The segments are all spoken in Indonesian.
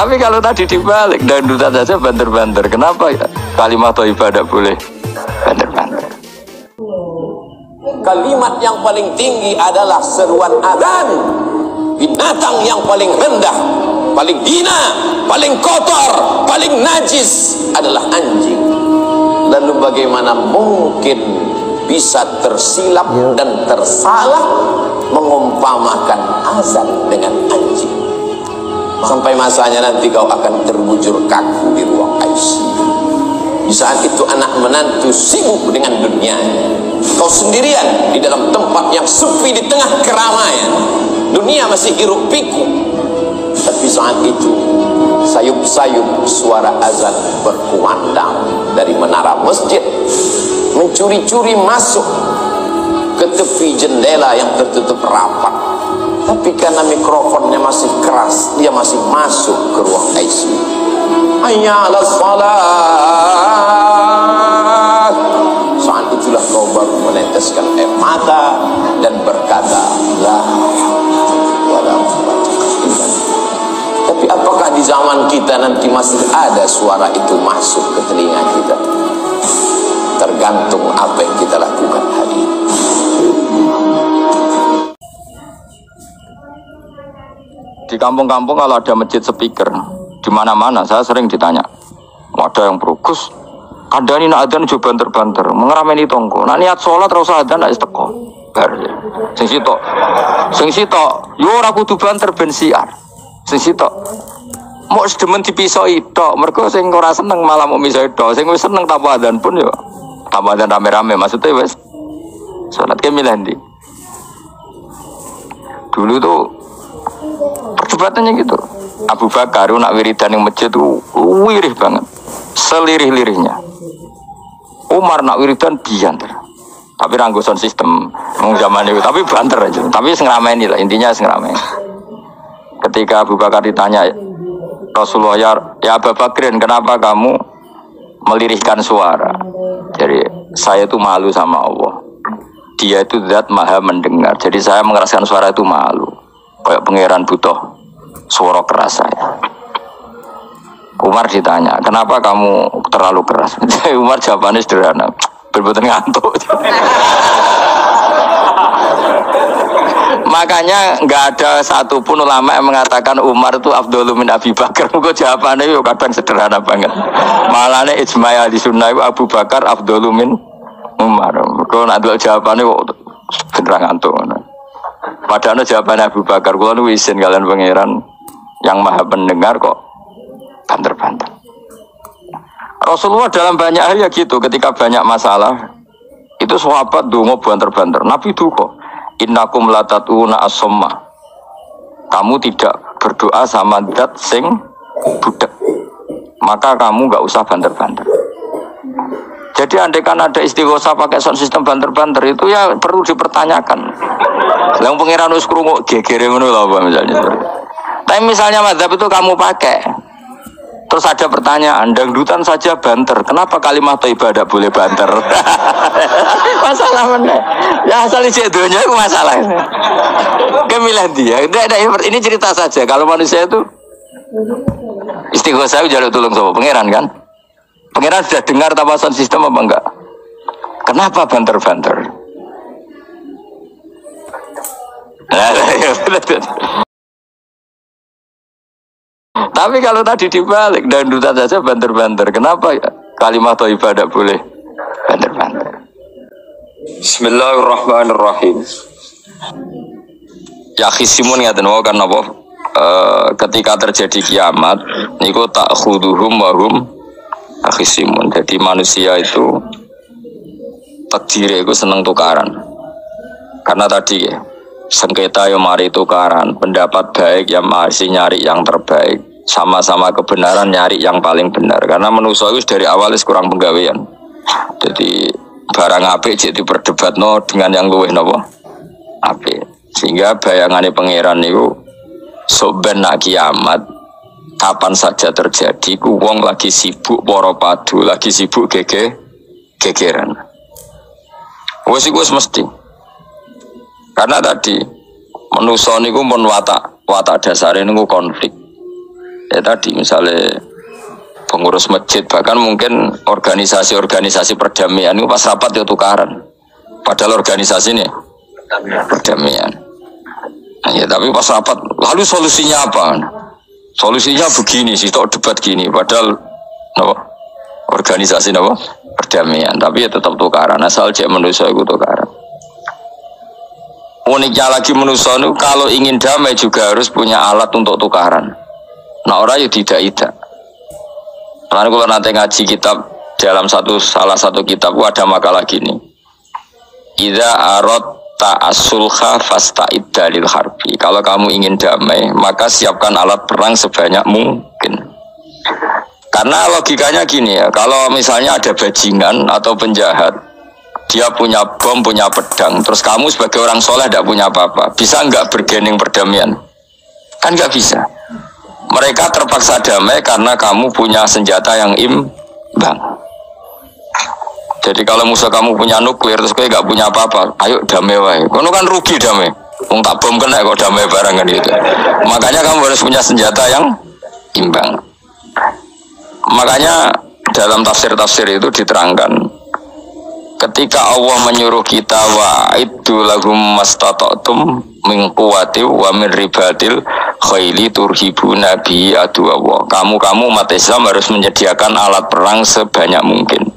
Tapi kalau tadi dibalik, dangdutan saja banter-banter. Kenapa ya? Kalimat thayyibah tidak boleh banter-banter. Kalimat yang paling tinggi adalah seruan adzan. Binatang yang paling rendah, paling hina, paling kotor, paling najis adalah anjing. Lalu bagaimana mungkin bisa tersilap dan tersalah mengumpamakan azan dengan anjing? Sampai masanya nanti kau akan terbujur kaku di ruang ICU. Di saat itu anak menantu sibuk dengan dunianya, kau sendirian di dalam tempat yang sepi di tengah keramaian. Dunia masih hiruk pikuk. Tapi saat itu sayup-sayup suara azan berkumandang dari menara masjid, mencuri-curi masuk ke tepi jendela yang tertutup rapat. Tapi karena mikrofonnya masih keras, dia masih masuk ke ruang ICU. Hayya 'alas shalah. Saat itulah kau baru meneteskan air mata dan berkata, la wala quwwata illa billah. Tapi apakah di zaman kita nanti masih ada suara itu masuk ke telinga kita? Tergantung apa yang kita lakukan hari ini. Di kampung-kampung kalau ada masjid speaker, di mana-mana saya sering ditanya, ada yang berugus, ada ini nak adzan juga banter-banter, mengerameni tonggo. Nak niat sholat terus adzan nak isteko. Sing sitok, yo ora kudu banter ben siar. Sing sitok, mau sedemen dipisoi tok, mergo sing ora seneng malah mau misoi tok, sing wis seneng tanpa adzan pun yo tanpa adzan rame-rame, maksudnya wis sholat ke milih ndi. Dulu tuh perdebatannya gitu. Abu Bakar nak wiridan yang masjid itu wirih banget, selirih-lirihnya. Umar nak wiridan bianter, tapi ranggosan sistem zaman itu, tapi banter aja. Tapi sengramain lah, intinya sengramain. Ketika Abu Bakar ditanya Rasulullah, ya Abu Bakrin, kenapa kamu melirihkan suara? Jadi saya itu malu sama Allah. Dia itu zat maha mendengar. Jadi saya mengeraskan suara itu malu. Kayak pangeran butuh suara keras saya. Umar ditanya, kenapa kamu terlalu keras? Umar jawabannya sederhana, bener-bener ngantuk. Makanya nggak ada satupun ulama yang mengatakan Umar itu afdhalu min Abi Bakar. Kok jawabannya yo kadang sederhana banget. Malahnya ijma' ahli sunnah Abu Bakar afdhalu min Umar. Kok nak jawabannya kok bener ngantuk. Padahal jawabannya Abu Bakar, kalau nu izin kalian pangeran yang maha pendengar kok banter-banter. Rasulullah dalam banyak hal ya gitu, ketika banyak masalah itu sahabat dongo banter-banter. Nabi itu kok innakum latatuna as-somma. Kamu tidak berdoa sama zat sing budak, maka kamu nggak usah banter-banter. Jadi andaikan ada istighosah pakai sound system banter-banter itu ya perlu dipertanyakan. Yang pengiran wis krungu gegere ngono lho Pak misalnya. Tapi misalnya mazhab itu kamu pakai, terus ada pertanyaan, dangdutan saja banter, kenapa kalimat thayyibah tidak boleh banter? Masalah mana? Ya asal isi dunia itu masalah. Kemilah dia. Ini cerita saja. Kalau manusia itu istighosah jaluk tolong sama pangeran kan? Pangeran sudah dengar tawasan sistem apa enggak? Kenapa banter-banter? Tapi kalau tadi dibalik, dangdutan saja banter-banter. Kenapa ya? Kalimat thayyibah tidak boleh banter-banter. Bismillahirrahmanirrahim. Ya khisimun ngaten wae kan apa? Ketika terjadi kiamat, niku ta'khuduhum wa hum khisimun. Jadi manusia itu takdir itu seneng tukaran. Karena tadi ya, sengketa yang mari tukaran, pendapat baik yang masih nyari yang terbaik, sama-sama kebenaran nyari yang paling benar. Karena manusia itu dari awal kurang penggawean. Jadi barang apik jadi berdebatno dengan yang luwih napa apik. Sehingga bayangannya pangeran itu soben nak kiamat kapan saja terjadi, ku wong lagi sibuk poro padu, lagi sibuk gegeran. Wes iku mesti. Karena tadi manusa niku mun watak dasare niku konflik. Ya tadi misalnya pengurus masjid, bahkan mungkin organisasi-organisasi perdamaian itu pas rapat ya tukaran. Padahal organisasi ini perdamaian. Ya tapi pas rapat, lalu solusinya apa? Solusinya begini sih, tok debat gini. Padahal organisasi perdamaian, tapi ya tetap tukaran. Asal cek manusia itu tukaran. Uniknya lagi manusia itu kalau ingin damai juga harus punya alat untuk tukaran. Nah orang ya tidak. Karena kalau nanti ngaji kitab dalam salah satu kitab ada makalah gini. Idza aradta as-sulha fasta'id dalil harbi. Kalau kamu ingin damai, maka siapkan alat perang sebanyak mungkin. Karena logikanya gini ya, kalau misalnya ada bajingan atau penjahat, dia punya bom, punya pedang, terus kamu sebagai orang soleh tidak punya apa-apa, bisa nggak bergening perdamaian? Kan nggak bisa. Mereka terpaksa damai karena kamu punya senjata yang imbang. Jadi kalau musuh kamu punya nuklir, terus kamu nggak punya apa-apa, ayo damai wae. Kamu kan rugi damai. Wong tak bom kena kok damai barengan gitu. Makanya kamu harus punya senjata yang imbang. Makanya dalam tafsir-tafsir itu diterangkan, ketika Allah menyuruh kita wa'iddu lahum mastata'tum min quwwati wa min ribatil khaili turhibuna bi aduwallah. Kamu umat Islam harus menyediakan alat perang sebanyak mungkin.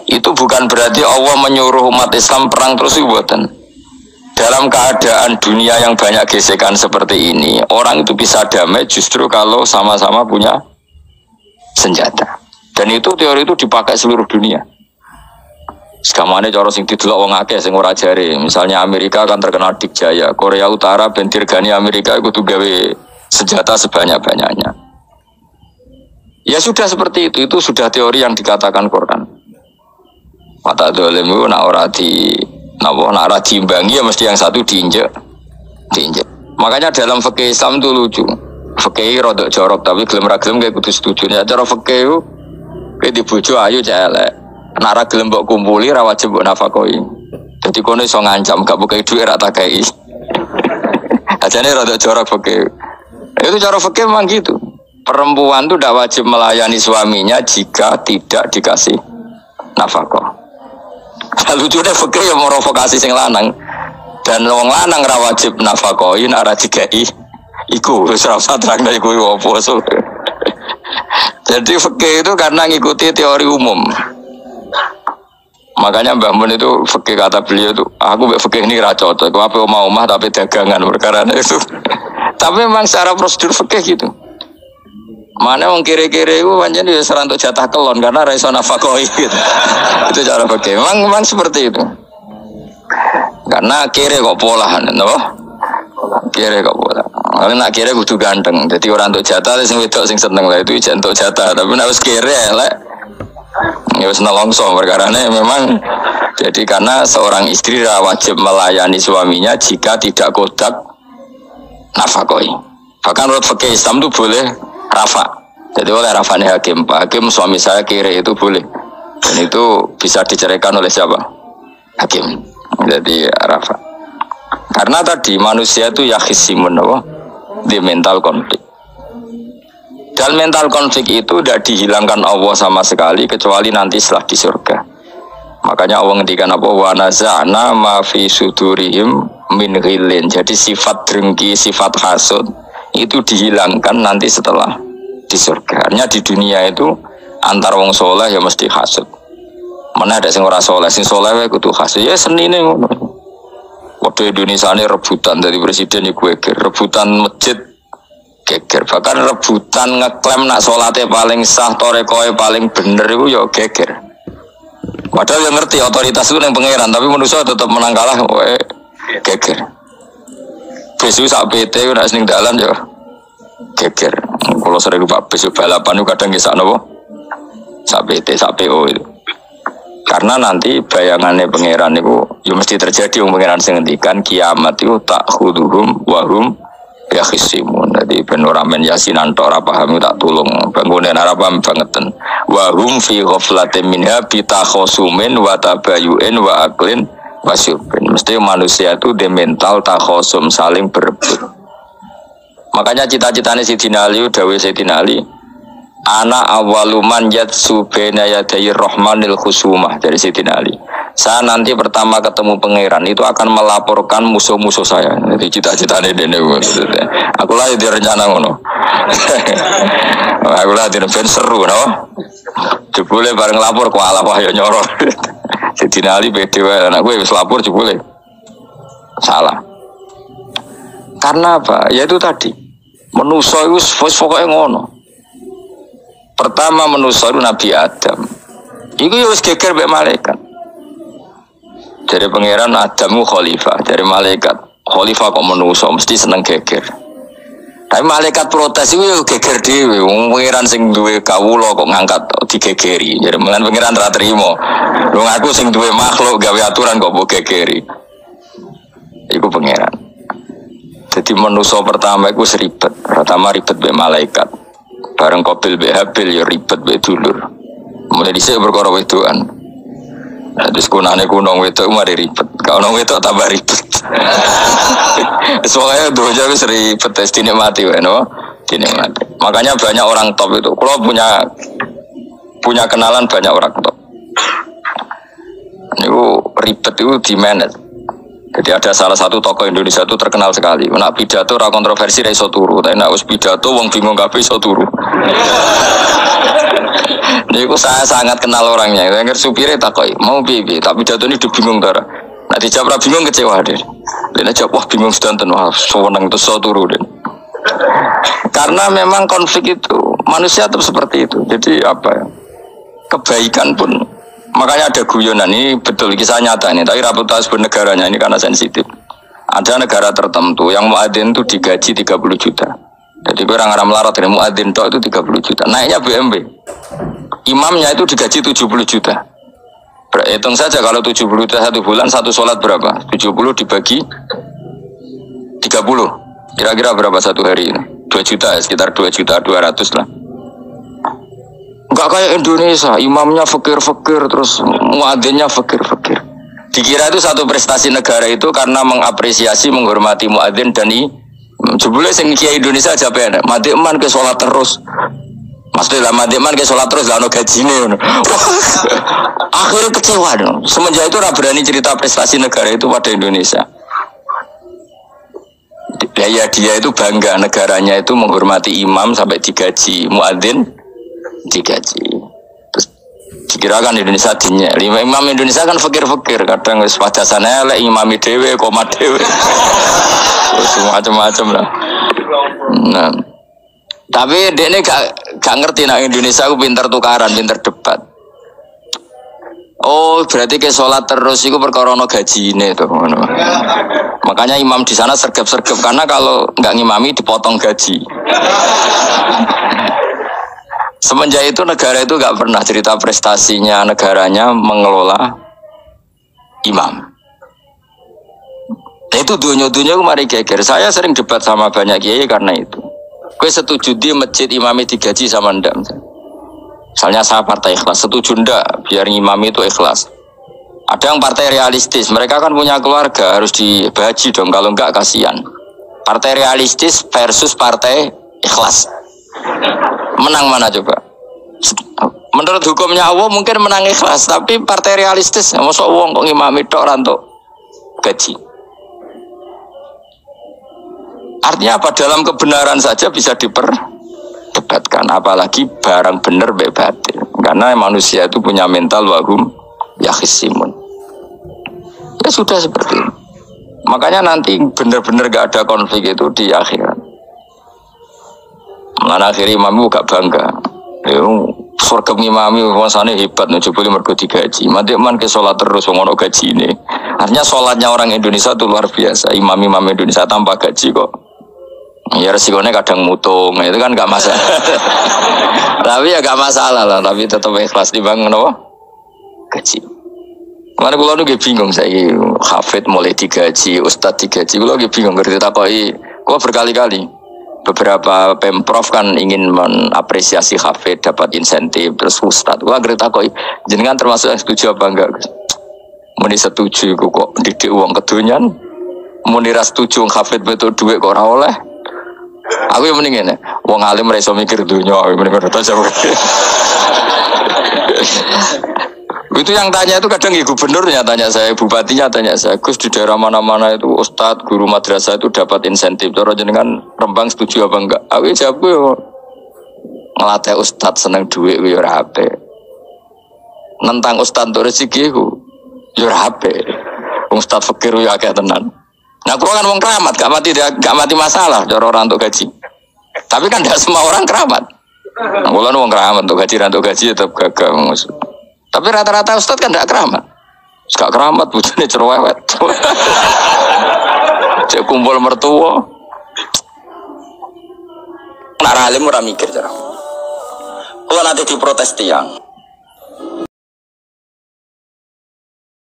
Itu bukan berarti Allah menyuruh umat Islam perang terus buatan. Dalam keadaan dunia yang banyak gesekan seperti ini, orang itu bisa damai justru kalau sama-sama punya senjata. Dan itu teori itu dipakai seluruh dunia. Sekamane cara sing didelok wong akeh sing ora jare. Misalnya Amerika kan terkenal dikjaya, Korea Utara ben dirgani Amerika kudu gawe senjata sebanyak-banyaknya. Ya sudah seperti itu sudah teori yang dikatakan Quran. Mata dolim itu nak ora diimbangi ya mesti yang satu diinjek. Makanya dalam fikih Islam itu lucu. Fikih rodok jorok tapi gelem ra gelem kayak kudu setuju. Ya cara fikih itu kayak dibojo ayu cek elek. Nek ra gelem mbok kumpuli ra wajib mbok nafakoi. Dadi kono iso ngancam gak bukai dhuwit ra tak kei. Ajane rodok jorok fikih. Itu cara fikih memang gitu. Perempuan itu tidak wajib melayani suaminya jika tidak dikasih nafkah. Lucunya fikih yang merovokasi sing lanang dan wong lanang ra wajib nafkahi nek ra dikai iku wis ora usah terang iku opo. Jadi fikih itu karena ngikuti teori umum. Makanya Mbah Mun itu fikih kata beliau itu aku mbek fikih ini ra cocok. Aku ape omah-omah tapi dagangan perkara itu. Tapi memang secara prosedur fikih gitu. Mana wong kiri-kiri itu pancen ya serantuk jatah kelon karena ra iso nafkahi gitu. Itu cara fikih. Memang seperti itu. Karena kiri kok polahan, no? Kiri kok pola. Kalau nak kiri kudu ganteng. Jadi orang untuk jatah sing wedok sing seneng lah itu ijen untuk jatah. Tapi nek wis kiri elek ya wis nelongso perkarane memang. Jadi karena seorang istri wajib melayani suaminya jika tidak kodak nafkahi. Bahkan menurut fikih Islam itu boleh rafa. Jadi oleh rafanya hakim, Pak Hakim suami saya kiri itu boleh. Dan itu bisa diceraikan oleh siapa? Hakim. Jadi rafa. Karena tadi manusia itu yakhisimun di mental konflik. Dan mental konflik itu tidak dihilangkan Allah sama sekali kecuali nanti setelah di surga. Makanya Allah ngendikan apa? Wa naza'na ma fi sudurihim min ghillin. Jadi sifat dengki, sifat hasud itu dihilangkan nanti setelah di surga. Artinya di dunia itu antar wong soleh ya mesti hasud. Mana ada sing ora soleh, sing soleh wae kudu hasud. Ya senine ngono. Waktu Indonesia ini rebutan dari presiden iku geger, rebutan masjid geger. Bahkan rebutan ngeklaim nak salate paling sah, torekoe paling bener itu ya geger. Padahal yang ngerti otoritas itu yang pangeran, tapi manusia tetap menang kalah, wae geger. Besu sak PT nek ning dalan ya geger. Kalau sering Pak besu balapan itu kadang kisah nopo sak PT, sak PO itu. Karena nanti bayangannya pangeran itu ya mesti terjadi yang pangeran sing ngendikan kiamat itu tak khuduhum wahum yakhisimun. Jadi ben ora men yasinan tok ora paham tak tulung bangunan ora paham bangeten. Wahum fi ghaflatin minha bitakhosumin wa tabayu'in wa aklin wasyubin. Mesti manusia itu di mental takhosum saling berebut. Makanya cita-citanya Sayyidina Ali, dawuh Sayyidina Ali, ana awaluman yatsu baina yadayir rahmanil khusumah, dari Sayyidina Ali. Saya nanti pertama ketemu pangeran itu akan melaporkan musuh-musuh saya. Jadi cita-citanya dene. Aku lah di rencana ngono. Aku lah di ben seru no. Jebule bareng lapor ku ala wah ya nyoro. Sayyidina Ali beda wae anak gue wis lapor jebule. Salah. Karena apa? Ya itu tadi. Manusa iku wis pokoke ngono. Pertama manusa itu Nabi Adam. Iku ya wis geger mbek malaikat. Dari pangeran Adamu khalifah, dari malaikat khalifah kok manusa mesti seneng geger. Tapi malaikat protes itu geger dhewe, wong pangeran sing duwe kawula kok ngangkat digegeri. Jadi mengan pangeran ra trimo. Wong aku sing duwe makhluk gawe aturan kok mbok gegeri. Iku pangeran. Jadi manusa pertama iku ribet, pertama ribet mbek malaikat. Bareng Qabil mbek Habil ya ribet mbek dulur. Mulai dhisik perkara wedokan. Nah, terus kunane kunong wedok mari ribet. Kalau nong wedok tambah ribet. Soalnya doja wis ribet tes dinikmati wae no. Dinikmati. Makanya banyak orang top itu. Kalau punya kenalan banyak orang top. Itu ribet itu di manage. Jadi ada salah satu tokoh Indonesia itu terkenal sekali. Nak pidato ora kontroversi ra iso turu, tapi nak wis pidato wong bingung kabeh iso turu. Niku saya sangat kenal orangnya. Dengar supire takoki, "Mau piye?" Tak pidato ini bingung ta. Nek dijawab bingung kecewa deh. Nek jawab wah bingung sedanten wah seneng terus iso turu deh. Karena memang konflik itu manusia tetap seperti itu. Jadi apa ya? Kebaikan pun makanya ada guyonan ini betul kisah nyata ini, tapi reputasi bernegaranya ini karena sensitif. Ada negara tertentu yang muadzin itu digaji 30 juta. Jadi orang melarat dari muadzin itu 30 juta. Naiknya BMW. Imamnya itu digaji 70 juta. Hitung saja kalau 70 juta satu bulan satu sholat berapa? 70 dibagi 30. Kira-kira berapa satu hari ini? 2 juta, sekitar 2 juta 200 lah. Enggak kayak Indonesia, imamnya fakir-fakir, terus muadzinnya fakir-fakir. Dikira itu satu prestasi negara itu karena mengapresiasi, menghormati muadzin dan jebule sing kiai Indonesia aja penak. Madikman ke sholat terus. Maksudnya madikman ke sholat terus lah ono gajine. Akhirnya kecewa dong. Semenjak itu ora berani cerita prestasi negara itu pada Indonesia. Ya dia itu bangga negaranya itu menghormati imam sampai digaji, muadzin digaji. Terus dikirakan Indonesia dinyek. Imam Indonesia kan fakir-fakir, kadang wis wajasane elek imami dhewe, komat dhewe. Terus macam-macam lah. Nah. Tapi dekne gak ngerti nek Indonesia ku pinter tukaran, pinter debat. Oh, berarti ke sholat terus itu perkara ono gajine tuh. Makanya imam di sana sergap-sergap karena kalau nggak ngimami dipotong gaji. Semenjak itu negara itu nggak pernah cerita prestasinya negaranya mengelola imam. Nah, itu dunia-dunia kemarin geger. Saya sering debat sama banyak kiai karena itu. Gue setuju di masjid imami digaji sama ndak. Misalnya saya partai ikhlas, setuju ndak biar imami itu ikhlas. Ada yang partai realistis, mereka kan punya keluarga harus dibaji dong, kalau enggak kasihan. Partai realistis versus partai ikhlas. Menang mana coba? Menurut hukumnya Allah mungkin menang ikhlas, tapi partai realistis, masuk uang kok ngimami tok rantuk gaji. Artinya apa? Dalam kebenaran saja bisa diperdebatkan, apalagi barang benar baik batil. Karena manusia itu punya mental wahum yakhisimun. Ya sudah seperti itu. Makanya nanti benar-benar gak ada konflik itu di akhirat. Mana akhirnya imam gak bangga. Surga imami wasane hebat, coba mergo digaji. Madikman ke sholat terus ngono gaji ini. Artinya sholatnya orang Indonesia itu luar biasa. Imam-imam Indonesia tanpa gaji kok. Ya resikonya kadang mutung, itu kan gak masalah. Tapi ya gak masalah lah, tapi tetap ikhlas dibangun apa? Gaji. Mana kalau nu bingung saya, hafid mulai digaji, ustadz digaji, kalau bingung ngerti takoi. Gua berkali-kali beberapa pemprov kan ingin mengapresiasi hafid dapat insentif terus ustadz. Gua ngerti takoi, jenengan termasuk yang setuju apa enggak? Muni setuju, kok didik uang kedonyan. Muni ras setuju hafid betul duit kok ora oleh. Aku yang mending ini, wong alim ra iso mikir dunya, aku mending ngono ta. Itu yang tanya itu kadang ibu gubernurnya tanya saya, bupatinya tanya saya, Gus di daerah mana-mana itu ustadz, guru madrasah itu dapat insentif. Cara jenengan Rembang setuju apa enggak? Aku jawab yo ngelatih ustadz seneng duit yo ora apik. Nentang ustadz untuk rezeki ku yo ora apik. Wong ustadz fakir yo akeh tenan. Nah, aku kan wong keramat, gak mati masalah cara orang untuk gaji. Tapi kan tidak semua orang keramat. Nah, kalau wong keramat untuk gaji tetap gagal. Tapi rata-rata ustadz kan tidak keramat. Gak keramat, bujune cerewet. Cek kumpul mertua. Nak alim ora mikir cara. Kalau nanti diprotes tiang.